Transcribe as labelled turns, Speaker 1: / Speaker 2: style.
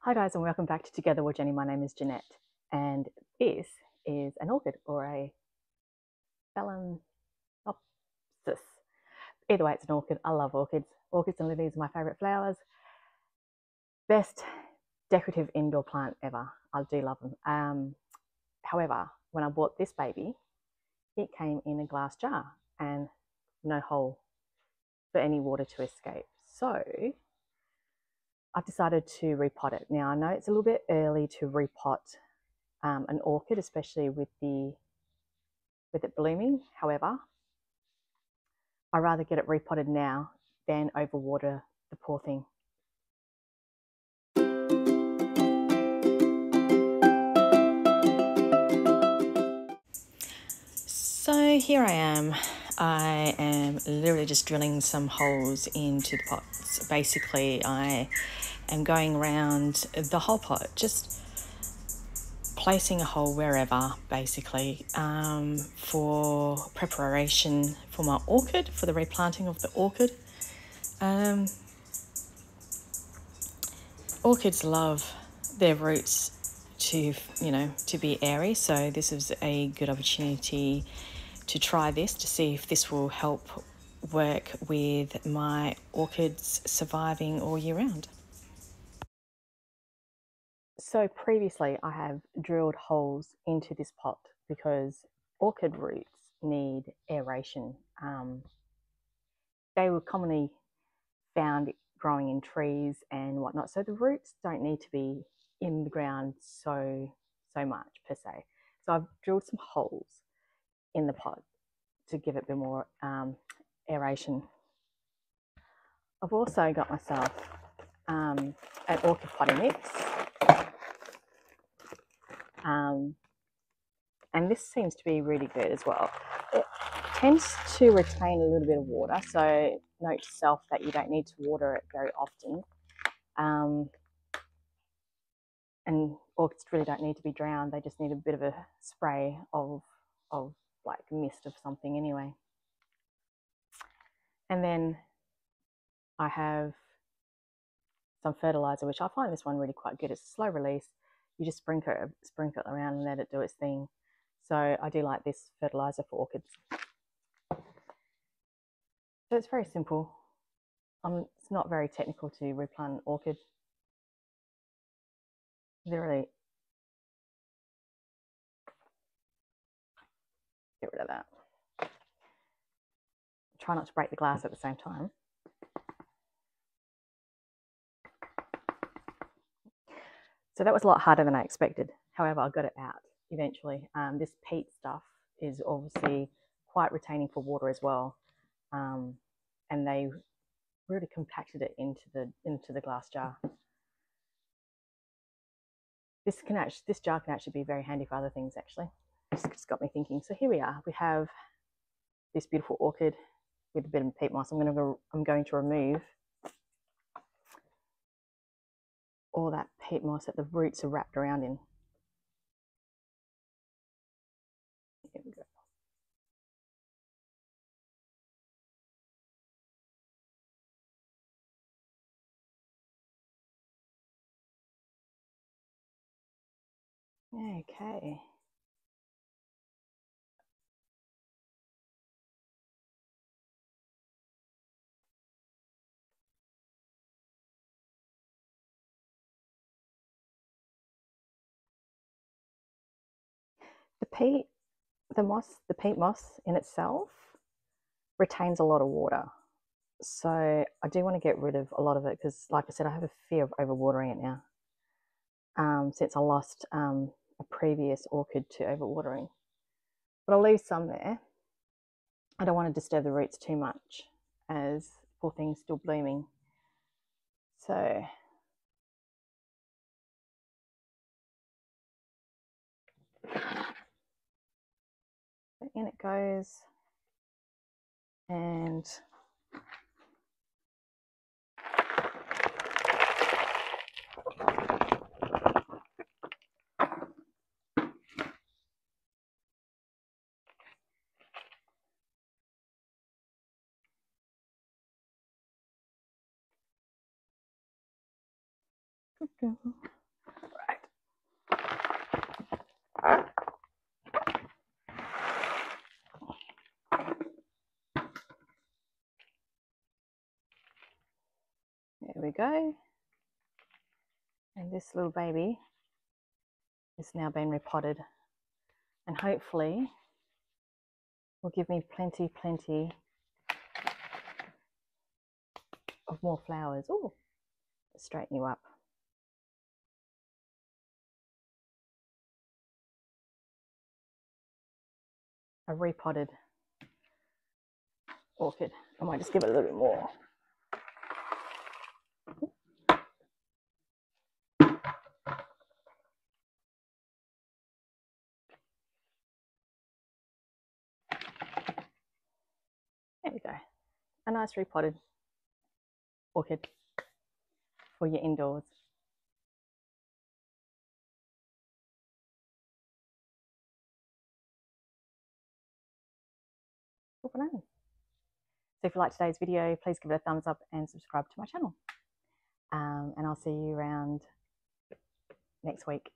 Speaker 1: Hi guys, and welcome back to Together with Jenny. My name is Jeanette, and this is an orchid or a phalaenopsis. Either way, it's an orchid. I love orchids. Orchids and lilies are my favourite flowers. Best decorative indoor plant ever. I do love them. However, when I bought this baby, it came in a glass jar and no hole for any water to escape. So I've decided to repot it. Now I know it's a little bit early to repot an orchid, especially with it blooming. However, I'd rather get it repotted now than overwater the poor thing. So here I am. I am literally just drilling some holes into the pots. Basically, I am going around the whole pot, just placing a hole wherever, basically, for preparation for my orchid, for the replanting of the orchid. Orchids love their roots to be airy, so this is a good opportunity to try this to see if this will help work with my orchids surviving all year round. So previously I have drilled holes into this pot because orchid roots need aeration. They were commonly found growing in trees and whatnot, so the roots don't need to be in the ground so much per se. So I've drilled some holes in the pot to give it a bit more aeration. I've also got myself an orchid potting mix, and this seems to be really good as well. It tends to retain a little bit of water, so note to self that you don't need to water it very often. And orchids really don't need to be drowned, they just need a bit of a spray of like mist of something anyway. And then I have some fertilizer, which I find this one really quite good. It's a slow release. You just sprinkle it around and let it do its thing. So I do like this fertilizer for orchids. So it's very simple. It's not very technical to replant an orchid. Literally get rid of that. Try not to break the glass at the same time. So that was a lot harder than I expected. However, I got it out eventually. This peat stuff is obviously quite retaining for water as well. And they really compacted it into the glass jar. This jar can actually be very handy for other things actually. It's got me thinking. So here we are. We have this beautiful orchid with a bit of peat moss. I'm going to remove all that peat moss that the roots are wrapped around in. Here we go. Okay. The peat moss in itself retains a lot of water. So I do want to get rid of a lot of it because, like I said, I have a fear of overwatering it now. Since I lost a previous orchid to overwatering. But I'll leave some there. I don't want to disturb the roots too much as poor thing's still blooming. So in it goes. And There we go. And this little baby is now been repotted, and hopefully will give me plenty of more flowers. Oh, straighten you up. A repotted orchid. I might just give it a little bit more. There we go. A nice repotted orchid for your indoors. So if you like today's video, please give it a thumbs up and subscribe to my channel. And I'll see you around next week.